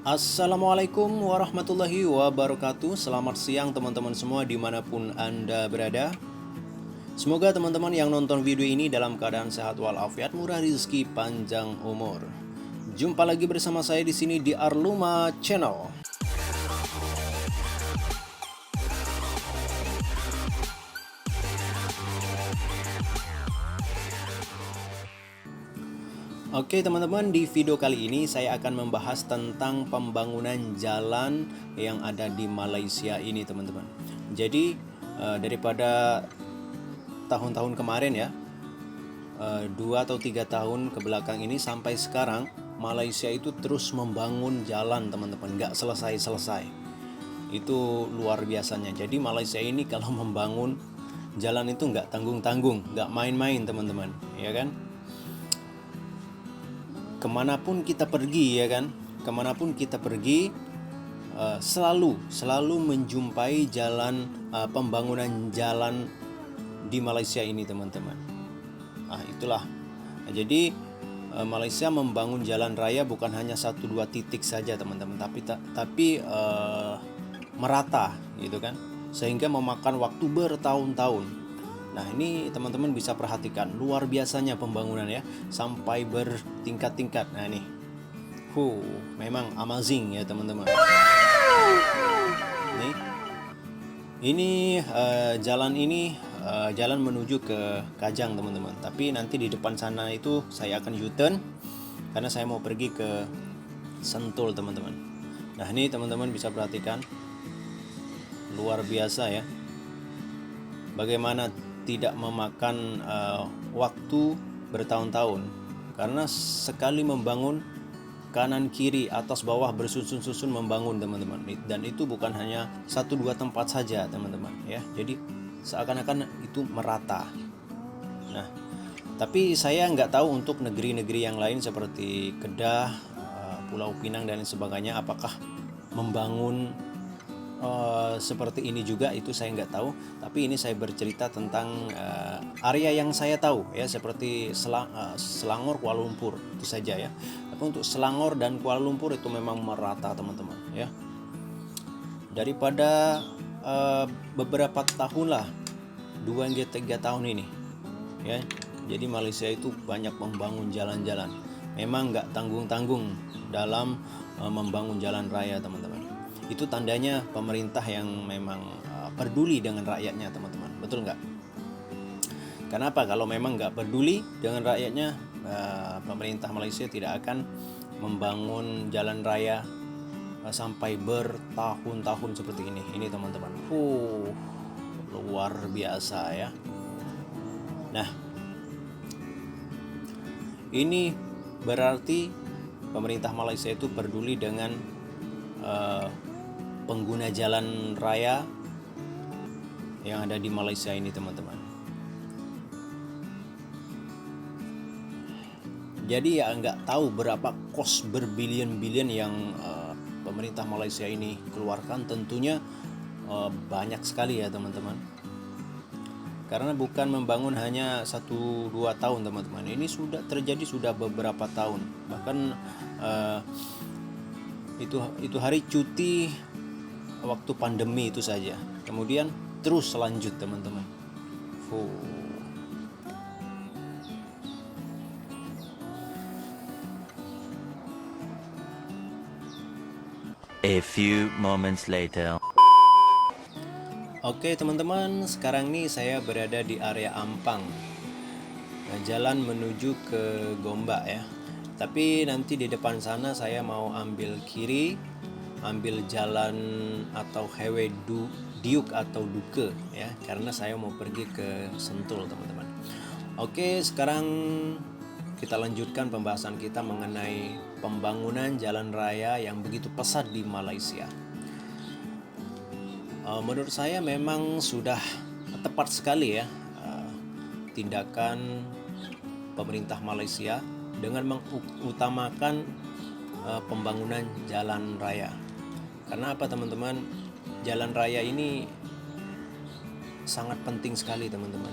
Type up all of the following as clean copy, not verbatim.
Assalamualaikum warahmatullahi wabarakatuh. Selamat siang teman-teman semua dimanapun Anda berada. Semoga teman-teman yang nonton video ini dalam keadaan sehat walafiat, murah rezeki, panjang umur. Jumpa lagi bersama saya di sini di Arluma Channel. Oke teman-teman, di video kali ini saya akan membahas tentang pembangunan jalan yang ada di Malaysia ini teman-teman. Jadi daripada tahun-tahun kemarin ya, 2 atau 3 tahun ke belakang ini sampai sekarang, Malaysia itu terus membangun jalan teman-teman, nggak selesai-selesai. Itu luar biasanya. Jadi Malaysia ini kalau membangun jalan itu nggak tanggung-tanggung, nggak main-main teman-teman, ya kan? Kemanapun kita pergi ya kan, kemanapun kita pergi selalu menjumpai jalan, pembangunan jalan di Malaysia ini teman-teman. Itulah. Jadi Malaysia membangun jalan raya bukan hanya 1-2 titik saja teman-teman, tapi merata gitu kan, sehingga memakan waktu bertahun-tahun. Nah ini teman-teman bisa perhatikan luar biasanya pembangunan ya, sampai bertingkat-tingkat. Nah ini, memang amazing ya teman-teman. Ini jalan ini jalan menuju ke Kajang teman-teman. Tapi nanti di depan sana itu saya akan U-turn karena saya mau pergi ke Sentul teman-teman. Nah ini teman-teman bisa perhatikan luar biasa ya, bagaimana tidak memakan waktu bertahun-tahun, karena sekali membangun kanan kiri atas bawah bersusun-susun membangun teman-teman, dan itu bukan hanya 1-2 tempat saja teman-teman ya, jadi seakan-akan itu merata. Nah tapi saya nggak tahu untuk negeri-negeri yang lain seperti Kedah, Pulau Pinang dan sebagainya, apakah membangun seperti ini juga, itu saya nggak tahu. Tapi ini saya bercerita tentang area yang saya tahu ya, seperti Selangor, Kuala Lumpur, itu saja ya. Tapi untuk Selangor dan Kuala Lumpur itu memang merata teman-teman ya. Daripada beberapa tahun lah, 2 hingga 3 tahun ini ya, jadi Malaysia itu banyak membangun jalan-jalan. Memang nggak tanggung-tanggung dalam membangun jalan raya teman-teman. Itu tandanya pemerintah yang memang peduli dengan rakyatnya teman-teman, betul nggak? Kenapa? Kalau memang nggak peduli dengan rakyatnya, pemerintah Malaysia tidak akan membangun jalan raya sampai bertahun-tahun seperti ini. Ini teman-teman, luar biasa ya. Nah ini berarti pemerintah Malaysia itu peduli dengan pengguna jalan raya yang ada di Malaysia ini teman-teman. Jadi ya nggak tahu berapa kos berbilion-bilion yang pemerintah Malaysia ini keluarkan. Tentunya banyak sekali ya teman-teman, karena bukan membangun hanya 1-2 tahun teman-teman. Ini sudah terjadi sudah beberapa tahun. Bahkan itu hari cuti waktu pandemi itu saja, kemudian terus lanjut teman-teman. A few moments later. Oke teman-teman, sekarang nih saya berada di area Ampang, jalan menuju ke Gombak ya. Tapi nanti di depan sana saya mau ambil kiri, ambil jalan atau highway Diuk atau Duke ya, karena saya mau pergi ke Sentul teman-teman. Oke, sekarang kita lanjutkan pembahasan kita mengenai pembangunan jalan raya yang begitu pesat di Malaysia. Menurut saya memang sudah tepat sekali ya tindakan pemerintah Malaysia dengan mengutamakan pembangunan jalan raya. Karena apa teman-teman? Jalan raya ini sangat penting sekali teman-teman.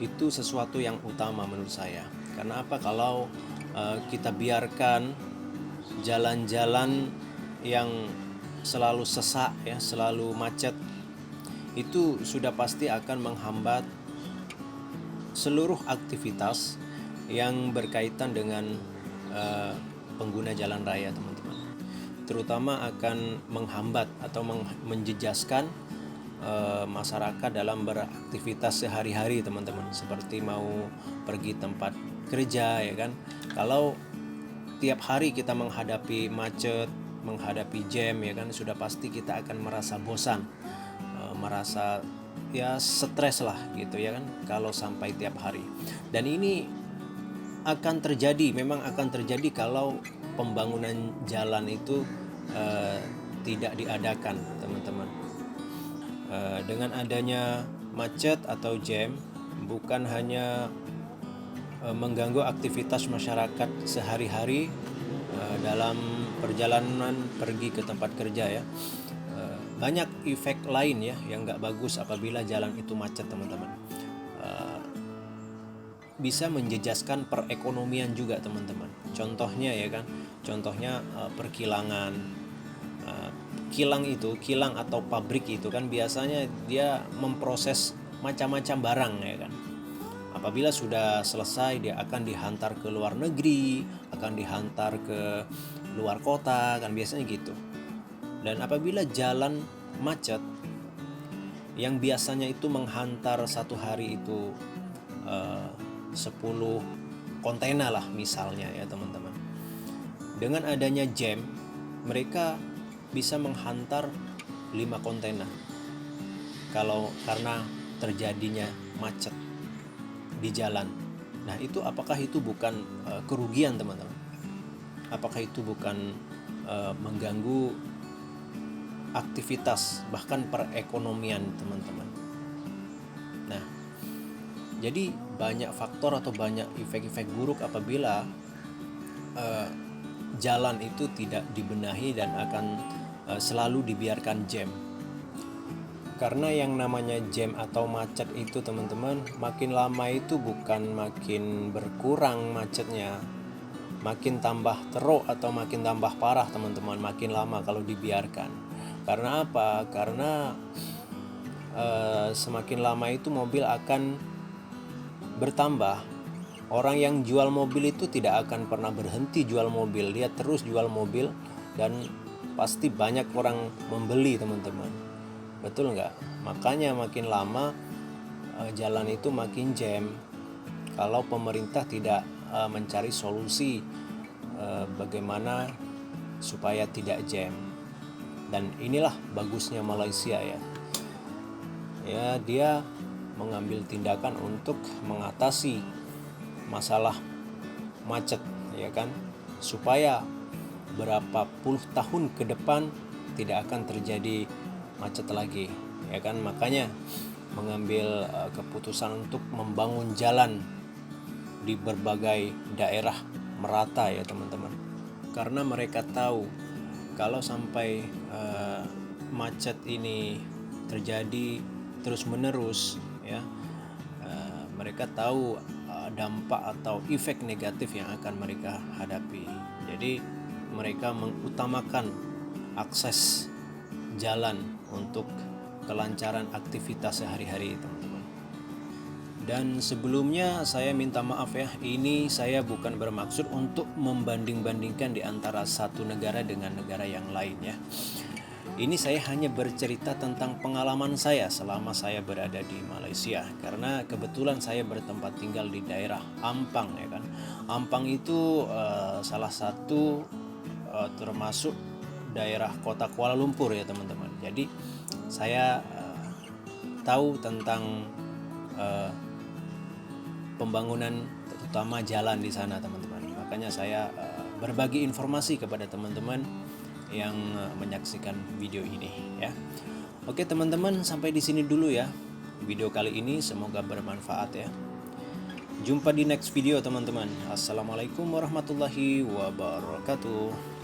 Itu sesuatu yang utama menurut saya. Karena apa? Kalau kita biarkan jalan-jalan yang selalu sesak ya, selalu macet, itu sudah pasti akan menghambat seluruh aktivitas yang berkaitan dengan pengguna jalan raya, teman-teman. Terutama akan menghambat atau menjejaskan masyarakat dalam beraktivitas sehari-hari, teman-teman, seperti mau pergi tempat kerja ya kan. Kalau tiap hari kita menghadapi macet, menghadapi jam ya kan, sudah pasti kita akan merasa bosan, merasa ya stres lah gitu ya kan, kalau sampai tiap hari. Dan ini akan terjadi, memang akan terjadi kalau pembangunan jalan itu tidak diadakan, teman-teman. Dengan adanya macet atau jam, bukan hanya mengganggu aktivitas masyarakat sehari-hari dalam perjalanan pergi ke tempat kerja ya, banyak efek lain ya yang nggak bagus apabila jalan itu macet, teman-teman. Bisa menjejaskan perekonomian juga, teman-teman. Contohnya ya kan, contohnya perkilangan. Kilang atau pabrik itu kan biasanya dia memproses macam-macam barang ya kan. Apabila sudah selesai, dia akan dihantar ke luar negeri, akan dihantar ke luar kota kan, biasanya gitu. Dan apabila jalan macet, yang biasanya itu menghantar satu hari itu 10 kontainer lah misalnya ya, teman-teman. Dengan adanya jam, mereka bisa menghantar 5 kontainer karena terjadinya macet di jalan. Nah, itu apakah itu bukan kerugian, teman-teman? Apakah itu bukan mengganggu aktivitas bahkan perekonomian, teman-teman? Nah, jadi banyak faktor atau banyak efek-efek buruk apabila jalan itu tidak dibenahi dan akan selalu dibiarkan jam. Karena yang namanya jam atau macet itu, teman-teman, makin lama itu bukan makin berkurang macetnya, makin tambah teruk atau makin tambah parah, teman-teman, makin lama kalau dibiarkan. Karena apa? Karena semakin lama itu mobil akan bertambah. Orang yang jual mobil itu tidak akan pernah berhenti jual mobil, dia terus jual mobil dan pasti banyak orang membeli, teman-teman. Betul nggak? Makanya makin lama jalan itu makin jam. Kalau pemerintah tidak mencari solusi bagaimana supaya tidak jam. Dan inilah bagusnya Malaysia ya. Ya, dia mengambil tindakan untuk mengatasi masalah macet ya kan, supaya berapa puluh tahun ke depan tidak akan terjadi macet lagi ya kan. Makanya mengambil keputusan untuk membangun jalan di berbagai daerah merata ya, teman-teman. Karena mereka tahu kalau sampai macet ini terjadi terus-menerus ya, mereka tahu dampak atau efek negatif yang akan mereka hadapi. Jadi mereka mengutamakan akses jalan untuk kelancaran aktivitas sehari-hari, teman-teman. Dan sebelumnya saya minta maaf ya, ini saya bukan bermaksud untuk membanding-bandingkan di antara satu negara dengan negara yang lain ya. Ini saya hanya bercerita tentang pengalaman saya selama saya berada di Malaysia. Karena kebetulan saya bertempat tinggal di daerah Ampang ya kan. Ampang itu salah satu termasuk daerah kota Kuala Lumpur ya, teman-teman. Jadi saya tahu tentang pembangunan terutama jalan di sana, teman-teman. Makanya saya berbagi informasi kepada teman-teman yang menyaksikan video ini ya. Oke, teman-teman, sampai di sini dulu ya video kali ini, semoga bermanfaat ya. Jumpa di next video, teman-teman. Assalamualaikum warahmatullahi wabarakatuh.